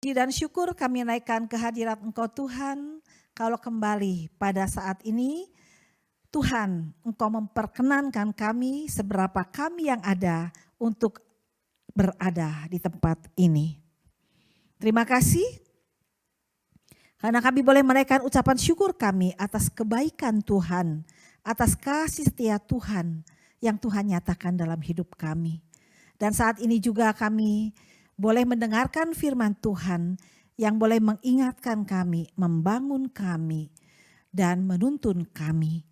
Puji dan syukur kami naikkan kehadirat Engkau Tuhan, kalau kembali pada saat ini Tuhan Engkau memperkenankan kami seberapa kami yang ada untuk berada di tempat ini. Terima kasih karena kami boleh menaikkan ucapan syukur kami atas kebaikan Tuhan, atas kasih setia Tuhan yang Tuhan nyatakan dalam hidup kami. Dan saat ini juga kami boleh mendengarkan firman Tuhan yang boleh mengingatkan kami, membangun kami, dan menuntun kami.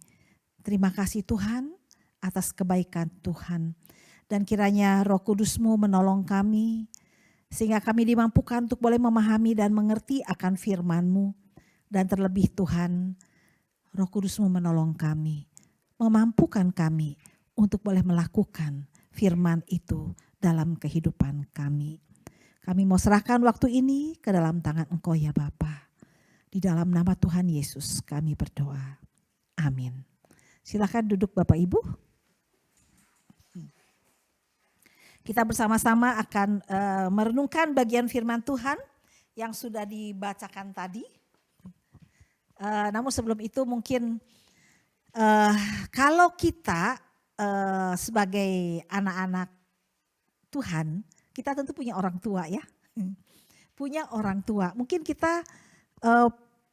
Terima kasih Tuhan atas kebaikan Tuhan. Dan kiranya Roh Kudus-Mu menolong kami, sehingga kami dimampukan untuk boleh memahami dan mengerti akan firman-Mu. Dan terlebih Tuhan, Roh Kudus-Mu menolong kami, memampukan kami untuk boleh melakukan firman itu dalam kehidupan kami. Kami mau serahkan waktu ini ke dalam tangan Engkau ya Bapa. Di dalam nama Tuhan Yesus kami berdoa. Amin. Silakan duduk Bapak Ibu. Kita bersama-sama akan merenungkan bagian firman Tuhan yang sudah dibacakan tadi. Namun sebelum itu mungkin kalau kita sebagai anak-anak Tuhan, kita tentu punya orang tua ya. Punya orang tua. Mungkin kita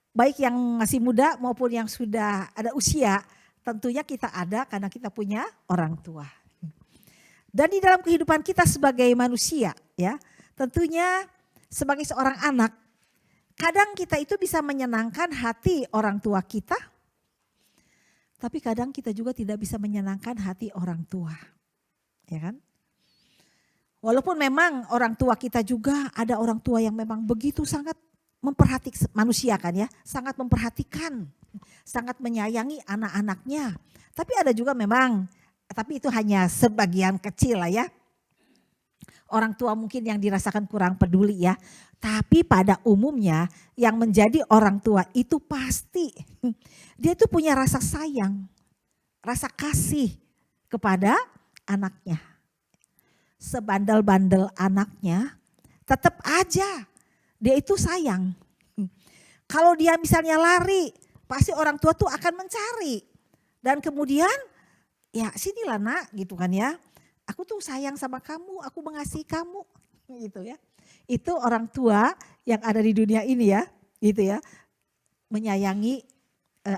baik yang masih muda maupun yang sudah ada usia, tentunya kita ada karena kita punya orang tua. Dan di dalam kehidupan kita sebagai manusia ya, tentunya sebagai seorang anak, kadang kita itu bisa menyenangkan hati orang tua kita, tapi kadang kita juga tidak bisa menyenangkan hati orang tua. Ya kan? Walaupun memang orang tua kita juga ada orang tua yang memang begitu sangat memperhatikan manusia kan ya. Sangat memperhatikan, sangat menyayangi anak-anaknya. Tapi ada juga memang, tapi itu hanya sebagian kecil lah ya. Orang tua mungkin yang dirasakan kurang peduli ya. Tapi pada umumnya yang menjadi orang tua itu pasti dia itu punya rasa sayang, rasa kasih kepada anaknya. Sebandel-bandel anaknya, tetap aja dia itu sayang. Kalau dia misalnya lari, pasti orang tua tuh akan mencari. Dan kemudian, ya sinilah nak gitu kan ya. Aku tuh sayang sama kamu, aku mengasihi kamu gitu ya. Itu orang tua yang ada di dunia ini ya, gitu ya. Menyayangi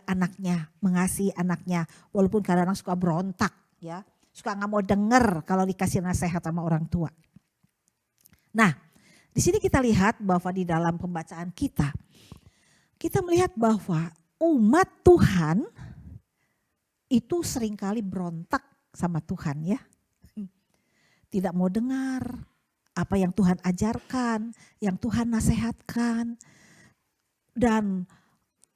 anaknya, mengasihi anaknya. Walaupun kadang-kadang suka berontak ya. Suka nggak mau denger kalau dikasih nasihat sama orang tua. Nah, di sini kita lihat bahwa di dalam pembacaan kita melihat bahwa umat Tuhan itu seringkali berontak sama Tuhan ya. Tidak mau dengar apa yang Tuhan ajarkan, yang Tuhan nasihatkan. Dan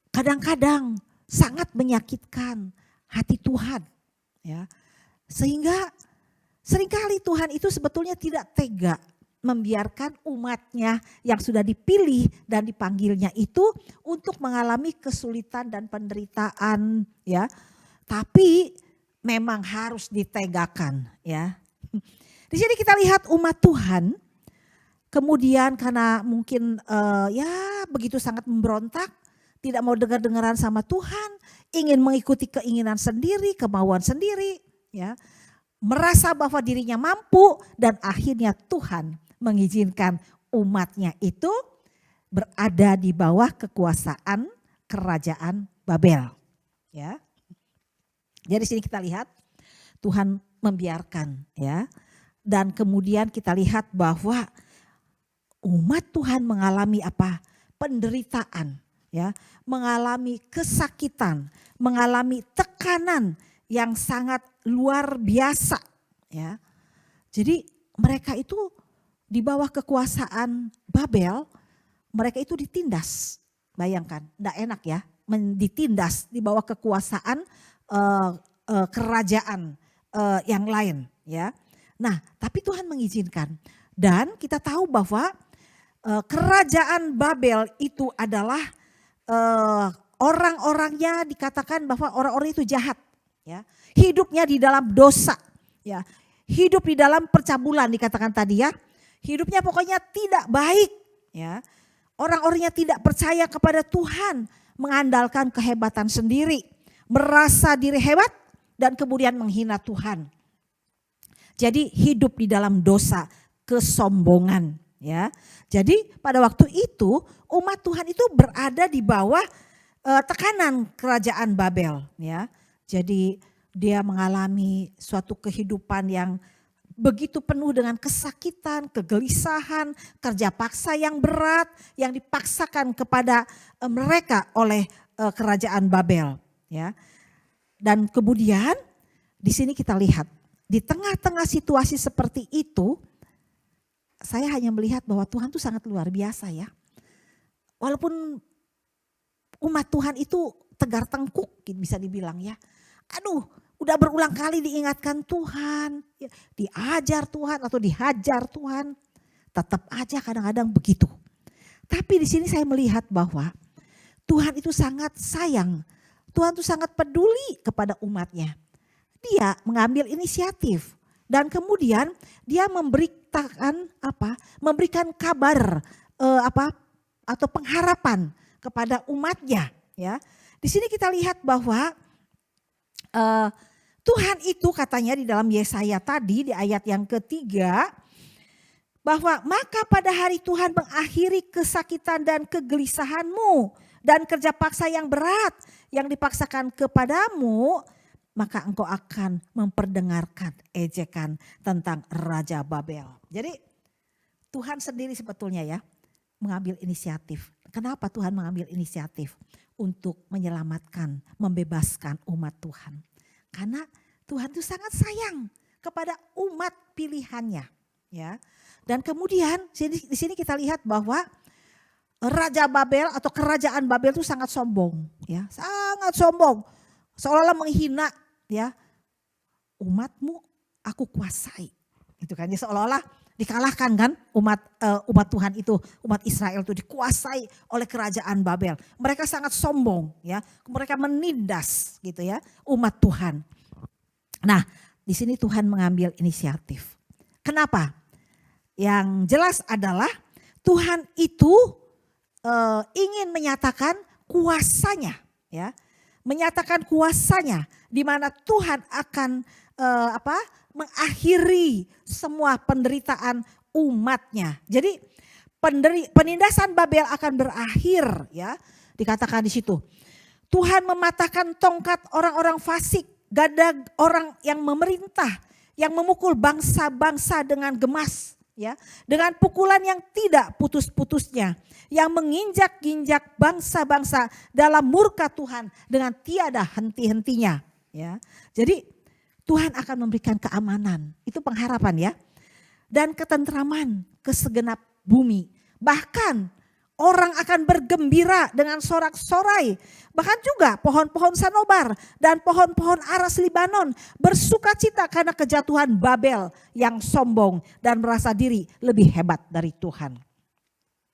kadang-kadang sangat menyakitkan hati Tuhan ya. Sehingga seringkali Tuhan itu sebetulnya tidak tega membiarkan umatnya yang sudah dipilih dan dipanggilnya itu untuk mengalami kesulitan dan penderitaan ya. Tapi memang harus ditegakan ya. Di sini kita lihat umat Tuhan kemudian karena mungkin ya begitu sangat memberontak, tidak mau dengar-dengaran sama Tuhan, ingin mengikuti keinginan sendiri, kemauan sendiri. Ya, merasa bahwa dirinya mampu dan akhirnya Tuhan mengizinkan umatnya itu berada di bawah kekuasaan kerajaan Babel. Ya, jadi sini kita lihat Tuhan membiarkan ya, dan kemudian kita lihat bahwa umat Tuhan mengalami apa? Penderitaan, ya, mengalami kesakitan, mengalami tekanan yang sangat luar biasa ya. Jadi mereka itu di bawah kekuasaan Babel, mereka itu ditindas. Bayangkan, enggak enak ya, ditindas di bawah kekuasaan kerajaan yang lain ya. Nah, tapi Tuhan mengizinkan. Dan kita tahu bahwa kerajaan Babel itu adalah orang-orangnya dikatakan bahwa orang-orang itu jahat. Ya, hidupnya di dalam dosa, ya, hidup di dalam percabulan dikatakan tadi ya, hidupnya pokoknya tidak baik, ya. Orang-orangnya tidak percaya kepada Tuhan, mengandalkan kehebatan sendiri, merasa diri hebat dan kemudian menghina Tuhan. Jadi hidup di dalam dosa, kesombongan, ya. Jadi pada waktu itu umat Tuhan itu berada di bawah tekanan kerajaan Babel, ya. Jadi dia mengalami suatu kehidupan yang begitu penuh dengan kesakitan, kegelisahan, kerja paksa yang berat yang dipaksakan kepada mereka oleh kerajaan Babel, ya. Dan kemudian di sini kita lihat di tengah-tengah situasi seperti itu, saya hanya melihat bahwa Tuhan itu sangat luar biasa, ya. Walaupun umat Tuhan itu tegar tengkuk bisa dibilang, ya. Aduh, udah berulang kali diingatkan Tuhan, diajar Tuhan atau dihajar Tuhan, tetap aja kadang-kadang begitu. Tapi di sini saya melihat bahwa Tuhan itu sangat sayang, Tuhan itu sangat peduli kepada umatnya. Dia mengambil inisiatif dan kemudian dia memberikan kabar atau pengharapan kepada umatnya, ya. Di sini kita lihat bahwa Tuhan itu katanya di dalam Yesaya tadi di ayat yang ketiga, bahwa maka pada hari Tuhan mengakhiri kesakitan dan kegelisahanmu dan kerja paksa yang berat yang dipaksakan kepadamu, maka engkau akan memperdengarkan ejekan tentang Raja Babel. Jadi Tuhan sendiri sebetulnya, ya, mengambil inisiatif. Kenapa Tuhan mengambil inisiatif? Untuk menyelamatkan, membebaskan umat Tuhan. Karena Tuhan itu sangat sayang kepada umat pilihannya, ya. Dan kemudian di sini kita lihat bahwa Raja Babel atau kerajaan Babel itu sangat sombong, ya, sangat sombong, seolah-olah menghina, ya, umatmu aku kuasai, itu kan, ya, seolah-olah dikalahkan kan umat Tuhan itu, umat Israel itu dikuasai oleh kerajaan Babel. Mereka sangat sombong, ya, mereka menindas gitu, ya, umat Tuhan. Nah, di sini Tuhan mengambil inisiatif. Kenapa? Yang jelas adalah Tuhan itu ingin menyatakan kuasanya, ya, menyatakan kuasanya di mana Tuhan akan mengakhiri semua penderitaan umatnya. Jadi penindasan Babel akan berakhir, ya. Dikatakan di situ. Tuhan mematahkan tongkat orang-orang fasik, gadag orang yang memerintah, yang memukul bangsa-bangsa dengan gemas, ya, dengan pukulan yang tidak putus-putusnya, yang menginjak-injak bangsa-bangsa dalam murka Tuhan dengan tiada henti-hentinya, ya. Jadi Tuhan akan memberikan keamanan, itu pengharapan, ya, dan ketentraman ke segenap bumi. Bahkan orang akan bergembira dengan sorak-sorai. Bahkan juga pohon-pohon sanobar dan pohon-pohon aras Libanon bersukacita karena kejatuhan Babel yang sombong dan merasa diri lebih hebat dari Tuhan.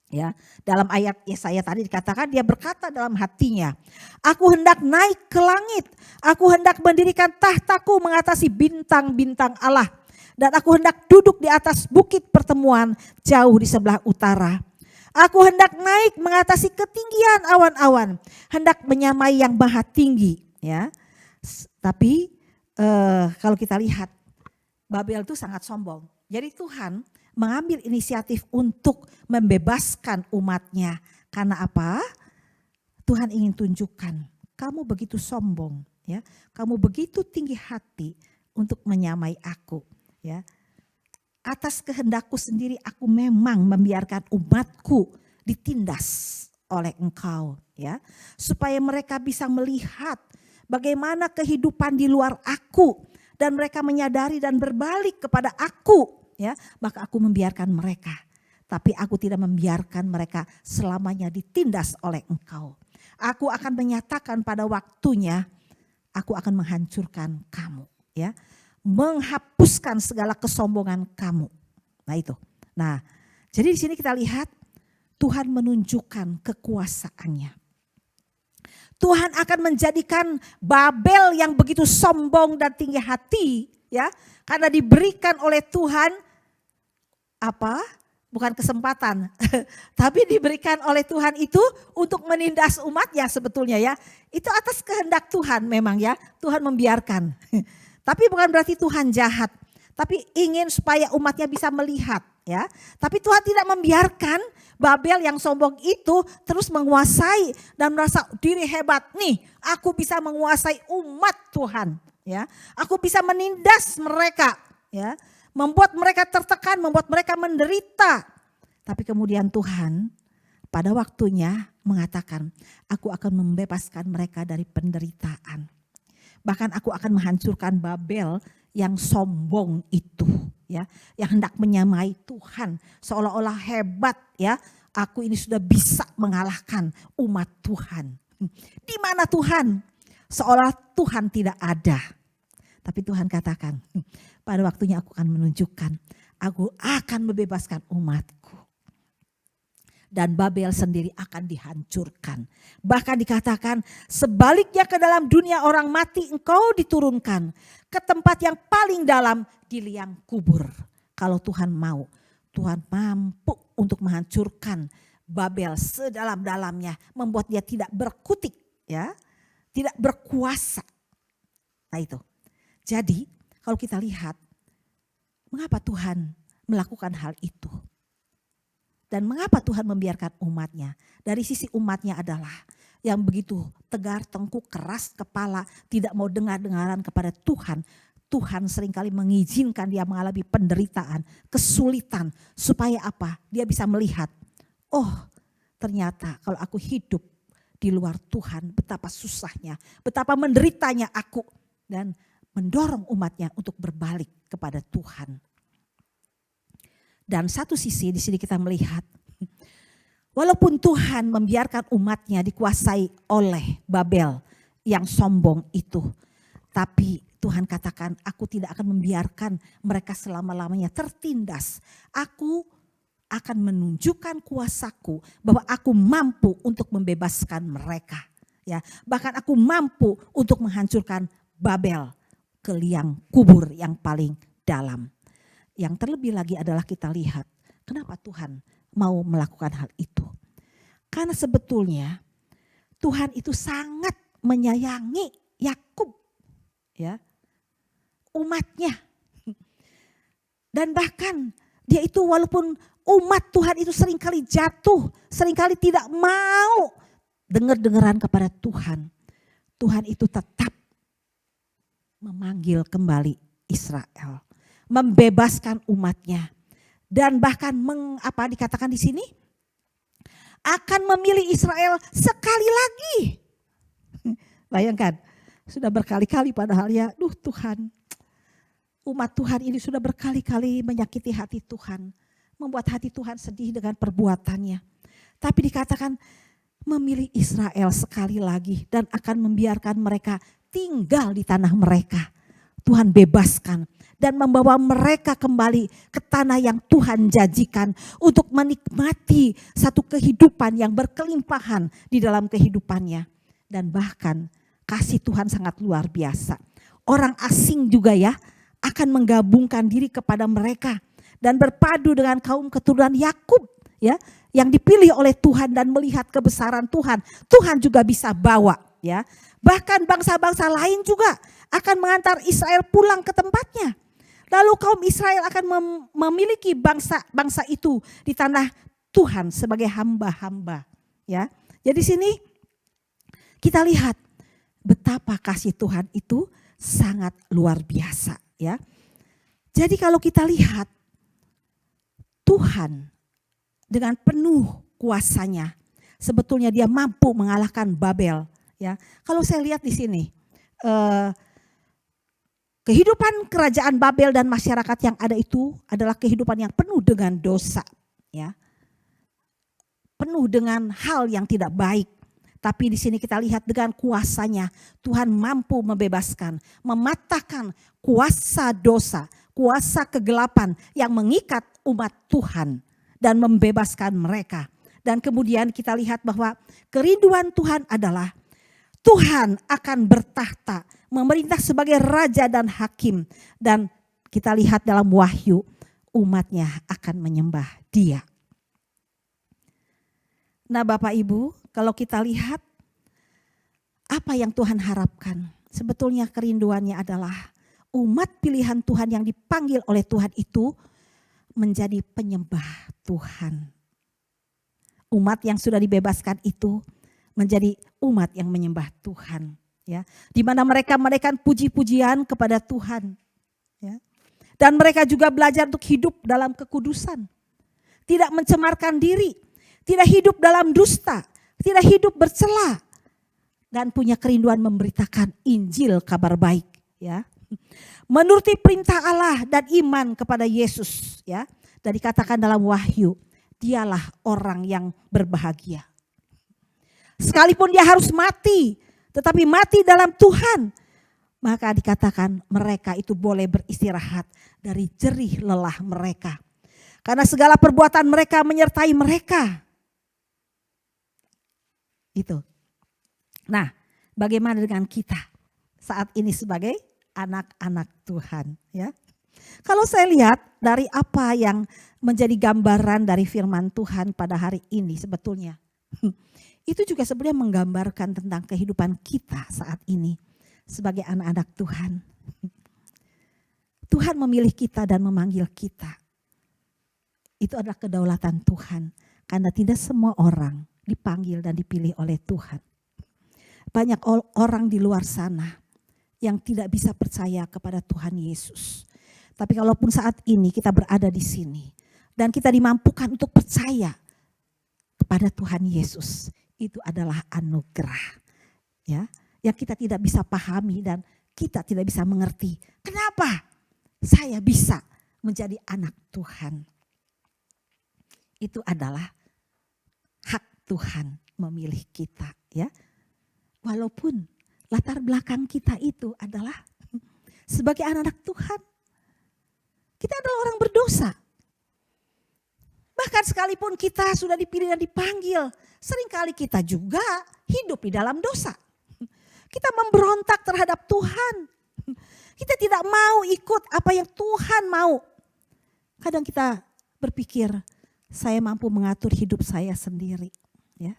Ya, dalam ayat Yesaya tadi dikatakan dia berkata dalam hatinya, aku hendak naik ke langit, aku hendak mendirikan tahtaku mengatasi bintang-bintang Allah, dan aku hendak duduk di atas bukit pertemuan jauh di sebelah utara. Aku hendak naik mengatasi ketinggian awan-awan, hendak menyamai yang maha tinggi. Ya, tapi kalau kita lihat Babel itu sangat sombong. Jadi Tuhan mengambil inisiatif untuk membebaskan umatnya. Karena apa? Tuhan ingin tunjukkan, kamu begitu sombong, ya, kamu begitu tinggi hati untuk menyamai aku, ya. Atas kehendakku sendiri aku memang membiarkan umatku ditindas oleh engkau, ya, supaya mereka bisa melihat bagaimana kehidupan di luar aku dan mereka menyadari dan berbalik kepada aku. Ya, maka aku membiarkan mereka, tapi aku tidak membiarkan mereka selamanya ditindas oleh engkau. Aku akan menyatakan pada waktunya, aku akan menghancurkan kamu, ya, menghapuskan segala kesombongan kamu. Nah itu. Nah, jadi di sini kita lihat Tuhan menunjukkan kekuasaannya. Tuhan akan menjadikan Babel yang begitu sombong dan tinggi hati, ya, karena diberikan oleh Tuhan bukan kesempatan, tapi diberikan oleh Tuhan itu untuk menindas umatnya sebetulnya ya. Itu atas kehendak Tuhan memang ya, Tuhan membiarkan. Tapi bukan berarti Tuhan jahat, tapi ingin supaya umatnya bisa melihat ya. Tapi Tuhan tidak membiarkan Babel yang sombong itu terus menguasai dan merasa diri hebat. Nih, aku bisa menguasai umat Tuhan ya. Aku bisa menindas mereka ya. Membuat mereka tertekan, membuat mereka menderita. Tapi kemudian Tuhan pada waktunya mengatakan, aku akan membebaskan mereka dari penderitaan. Bahkan aku akan menghancurkan Babel yang sombong itu, ya, yang hendak menyamai Tuhan, seolah-olah hebat, ya. Aku ini sudah bisa mengalahkan umat Tuhan. Di mana Tuhan? Seolah Tuhan tidak ada. Tapi Tuhan katakan, pada waktunya aku akan menunjukkan, aku akan membebaskan umatku. Dan Babel sendiri akan dihancurkan. Bahkan dikatakan sebaliknya ke dalam dunia orang mati engkau diturunkan. Ke tempat yang paling dalam di liang kubur. Kalau Tuhan mau, Tuhan mampu untuk menghancurkan Babel sedalam-dalamnya. Membuat dia tidak berkutik, ya, tidak berkuasa. Nah itu. Jadi kalau kita lihat, mengapa Tuhan melakukan hal itu? Dan mengapa Tuhan membiarkan umatnya? Dari sisi umatnya adalah yang begitu tegar, tengkuk, keras kepala, tidak mau dengar-dengaran kepada Tuhan. Tuhan seringkali mengizinkan dia mengalami penderitaan, kesulitan. Supaya apa? Dia bisa melihat, oh ternyata kalau aku hidup di luar Tuhan, betapa susahnya, betapa menderitanya aku. Dan mendorong umatnya untuk berbalik kepada Tuhan. Dan satu sisi di sini kita melihat, walaupun Tuhan membiarkan umatnya dikuasai oleh Babel yang sombong itu. Tapi Tuhan katakan, aku tidak akan membiarkan mereka selama-lamanya tertindas. Aku akan menunjukkan kuasaku bahwa aku mampu untuk membebaskan mereka. Ya, bahkan aku mampu untuk menghancurkan Babel ke liang kubur yang paling dalam. Yang terlebih lagi adalah kita lihat kenapa Tuhan mau melakukan hal itu. Karena sebetulnya Tuhan itu sangat menyayangi Yakub, ya, umatnya. Dan bahkan dia itu walaupun umat Tuhan itu seringkali jatuh, seringkali tidak mau dengar-dengaran kepada Tuhan. Tuhan itu tetap memanggil kembali Israel. Membebaskan umatnya. Dan bahkan dikatakan di sini? Akan memilih Israel sekali lagi. Bayangkan, sudah berkali-kali padahal ya, Tuhan. Umat Tuhan ini sudah berkali-kali menyakiti hati Tuhan. Membuat hati Tuhan sedih dengan perbuatannya. Tapi dikatakan memilih Israel sekali lagi. Dan akan membiarkan mereka tinggal di tanah mereka. Tuhan bebaskan dan membawa mereka kembali ke tanah yang Tuhan janjikan untuk menikmati satu kehidupan yang berkelimpahan di dalam kehidupannya. Dan bahkan kasih Tuhan sangat luar biasa. Orang asing juga ya akan menggabungkan diri kepada mereka dan berpadu dengan kaum keturunan Yakub ya yang dipilih oleh Tuhan dan melihat kebesaran Tuhan. Tuhan juga bisa bawa ya. Bahkan bangsa-bangsa lain juga akan mengantar Israel pulang ke tempatnya. Lalu kaum Israel akan memiliki bangsa itu di tanah Tuhan sebagai hamba-hamba. Ya, jadi sini kita lihat betapa kasih Tuhan itu sangat luar biasa. Ya, jadi kalau kita lihat Tuhan dengan penuh kuasanya, sebetulnya dia mampu mengalahkan Babel. Ya, kalau saya lihat di sini. Kehidupan kerajaan Babel dan masyarakat yang ada itu adalah kehidupan yang penuh dengan dosa, ya. Penuh dengan hal yang tidak baik. Tapi di sini kita lihat dengan kuasanya Tuhan mampu membebaskan, mematahkan kuasa dosa, kuasa kegelapan yang mengikat umat Tuhan dan membebaskan mereka. Dan kemudian kita lihat bahwa kerinduan Tuhan adalah Tuhan akan bertahta, memerintah sebagai raja dan hakim. Dan kita lihat dalam Wahyu, umatnya akan menyembah Dia. Nah Bapak Ibu, kalau kita lihat apa yang Tuhan harapkan, sebetulnya kerinduannya adalah umat pilihan Tuhan yang dipanggil oleh Tuhan itu menjadi penyembah Tuhan. Umat yang sudah dibebaskan itu menjadi umat yang menyembah Tuhan, ya. Di mana mereka menaikkan puji-pujian kepada Tuhan, ya. Dan mereka juga belajar untuk hidup dalam kekudusan, tidak mencemarkan diri, tidak hidup dalam dusta, tidak hidup bercela, dan punya kerinduan memberitakan Injil kabar baik, ya. Menuruti perintah Allah dan iman kepada Yesus, ya. Dan dikatakan dalam Wahyu, dialah orang yang berbahagia. Sekalipun dia harus mati, tetapi mati dalam Tuhan, maka dikatakan mereka itu boleh beristirahat dari jerih lelah mereka. Karena segala perbuatan mereka menyertai mereka. Itu. Nah, bagaimana dengan kita saat ini sebagai anak-anak Tuhan, ya? Kalau saya lihat dari apa yang menjadi gambaran dari firman Tuhan pada hari ini sebetulnya, itu juga sebenarnya menggambarkan tentang kehidupan kita saat ini sebagai anak-anak Tuhan. Tuhan memilih kita dan memanggil kita. Itu adalah kedaulatan Tuhan, karena tidak semua orang dipanggil dan dipilih oleh Tuhan. Banyak orang di luar sana yang tidak bisa percaya kepada Tuhan Yesus. Tapi kalaupun saat ini kita berada di sini dan kita dimampukan untuk percaya kepada Tuhan Yesus, itu adalah anugerah, ya, yang kita tidak bisa pahami dan kita tidak bisa mengerti. Kenapa saya bisa menjadi anak Tuhan? Itu adalah hak Tuhan memilih kita, ya. Walaupun latar belakang kita itu adalah sebagai anak-anak Tuhan, kita adalah orang berdosa. Bahkan sekalipun kita sudah dipilih dan dipanggil, seringkali kita juga hidup di dalam dosa. Kita memberontak terhadap Tuhan. Kita tidak mau ikut apa yang Tuhan mau. Kadang kita berpikir, saya mampu mengatur hidup saya sendiri, ya.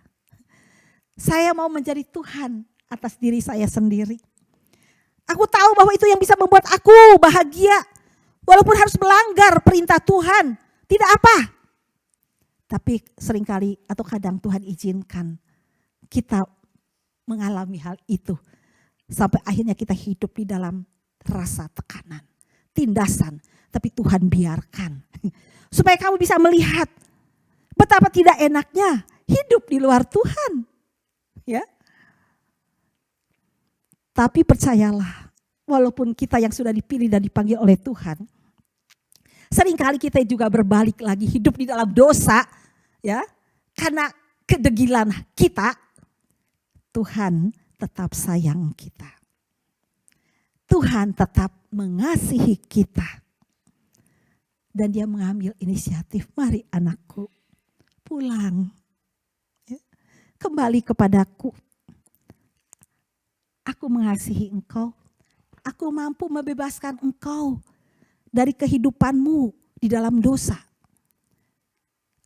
Saya mau menjadi Tuhan atas diri saya sendiri. Aku tahu bahwa itu yang bisa membuat aku bahagia. Walaupun harus melanggar perintah Tuhan, tidak apa. Tapi seringkali atau kadang Tuhan izinkan kita mengalami hal itu. Sampai akhirnya kita hidup di dalam rasa tekanan, tindasan. Tapi Tuhan biarkan. Supaya kamu bisa melihat betapa tidak enaknya hidup di luar Tuhan. Ya. Tapi percayalah, walaupun kita yang sudah dipilih dan dipanggil oleh Tuhan, seringkali kita juga berbalik lagi hidup di dalam dosa, ya. Karena kedegilan kita, Tuhan tetap sayang kita. Tuhan tetap mengasihi kita. Dan Dia mengambil inisiatif, mari anakku, pulang. Ya. Kembali kepadaku. Aku mengasihi engkau. Aku mampu membebaskan engkau dari kehidupanmu di dalam dosa.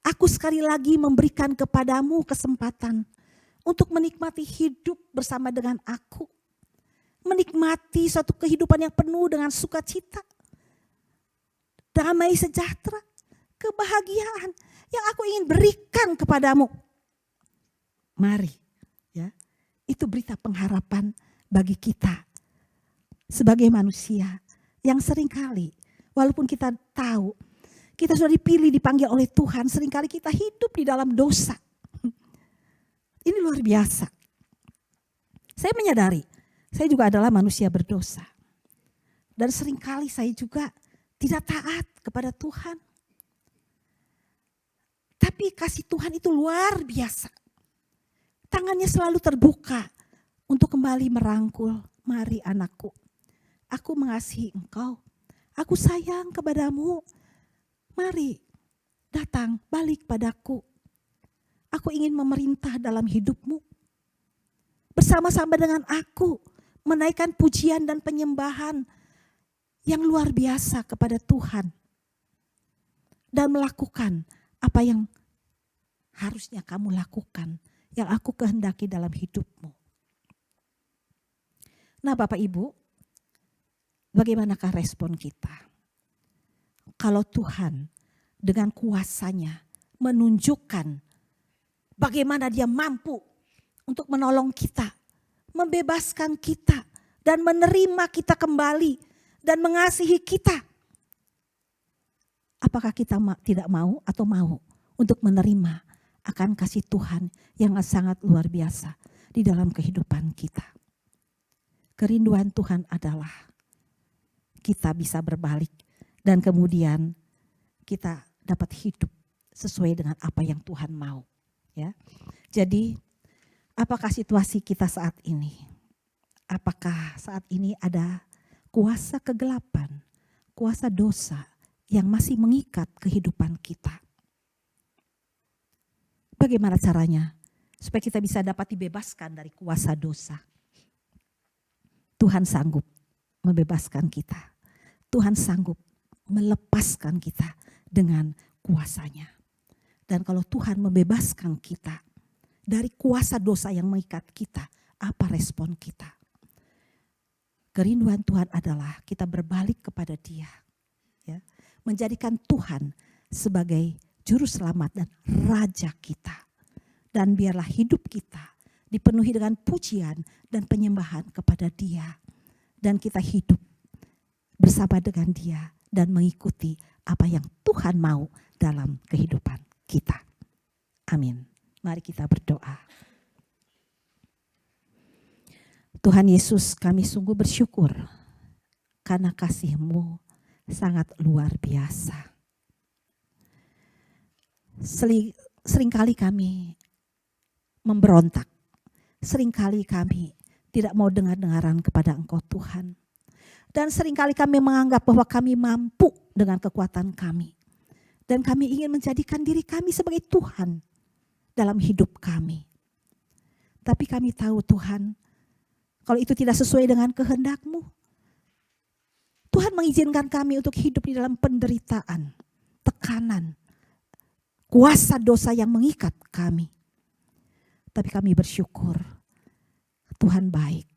Aku sekali lagi memberikan kepadamu kesempatan untuk menikmati hidup bersama dengan aku. Menikmati suatu kehidupan yang penuh dengan sukacita, damai sejahtera, kebahagiaan yang aku ingin berikan kepadamu. Mari, ya, itu berita pengharapan bagi kita sebagai manusia yang seringkali walaupun kita tahu kita sudah dipilih, dipanggil oleh Tuhan, seringkali kita hidup di dalam dosa. Ini luar biasa. Saya menyadari, saya juga adalah manusia berdosa. Dan seringkali saya juga tidak taat kepada Tuhan. Tapi kasih Tuhan itu luar biasa. Tangannya selalu terbuka untuk kembali merangkul. Mari anakku, aku mengasihi engkau. Aku sayang kepadamu. Mari datang balik padaku. Aku ingin memerintah dalam hidupmu. Bersama-sama dengan aku menaikkan pujian dan penyembahan yang luar biasa kepada Tuhan. dan melakukan apa yang harusnya kamu lakukan, yang aku kehendaki dalam hidupmu. Nah Bapak Ibu, bagaimanakah respon kita? Kalau Tuhan dengan kuasanya menunjukkan bagaimana dia mampu untuk menolong kita, membebaskan kita, dan menerima kita kembali, dan mengasihi kita. Apakah kita tidak mau atau mau untuk menerima akan kasih Tuhan yang sangat luar biasa di dalam kehidupan kita? Kerinduan Tuhan adalah kita bisa berbalik dan kemudian kita dapat hidup sesuai dengan apa yang Tuhan mau. Ya, jadi apakah situasi kita saat ini? Apakah saat ini ada kuasa kegelapan, kuasa dosa yang masih mengikat kehidupan kita? Bagaimana caranya supaya kita bisa dapat dibebaskan dari kuasa dosa? Tuhan sanggup membebaskan kita. Tuhan sanggup melepaskan kita dengan kuasanya. Dan kalau Tuhan membebaskan kita dari kuasa dosa yang mengikat kita, apa respon kita? Kerinduan Tuhan adalah kita berbalik kepada Dia, ya, menjadikan Tuhan sebagai juru selamat dan raja kita. Dan biarlah hidup kita dipenuhi dengan pujian dan penyembahan kepada Dia. Dan kita hidup bersama dengan Dia dan mengikuti apa yang Tuhan mau dalam kehidupan kita. Amin. Mari kita berdoa. Tuhan Yesus, kami sungguh bersyukur karena kasih-Mu sangat luar biasa. Seringkali kami memberontak. Seringkali kami tidak mau dengar-dengaran kepada Engkau Tuhan. Dan seringkali kami menganggap bahwa kami mampu dengan kekuatan kami. Dan kami ingin menjadikan diri kami sebagai Tuhan dalam hidup kami. Tapi kami tahu Tuhan, kalau itu tidak sesuai dengan kehendak-Mu, Tuhan mengizinkan kami untuk hidup di dalam penderitaan, tekanan, kuasa dosa yang mengikat kami. Tapi kami bersyukur, Tuhan baik,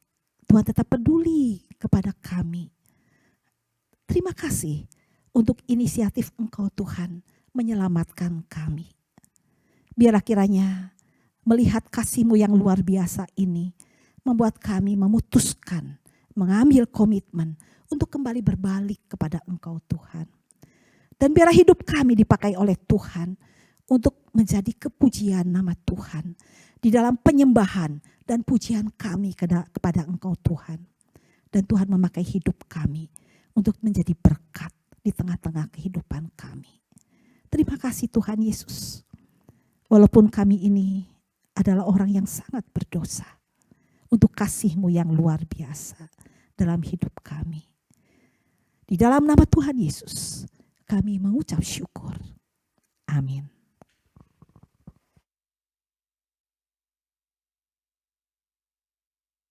Tuhan tetap peduli kepada kami. Terima kasih untuk inisiatif Engkau Tuhan menyelamatkan kami. Biarlah kiranya melihat kasih-Mu yang luar biasa ini, membuat kami memutuskan, mengambil komitmen untuk kembali berbalik kepada Engkau Tuhan. Dan biarlah hidup kami dipakai oleh Tuhan untuk menjadi kepujian nama Tuhan. Di dalam penyembahan dan pujian kami kepada Engkau Tuhan. Dan Tuhan memakai hidup kami untuk menjadi berkat di tengah-tengah kehidupan kami. Terima kasih Tuhan Yesus. Walaupun kami ini adalah orang yang sangat berdosa. Untuk kasih-Mu yang luar biasa dalam hidup kami. Di dalam nama Tuhan Yesus, kami mengucap syukur. Amin.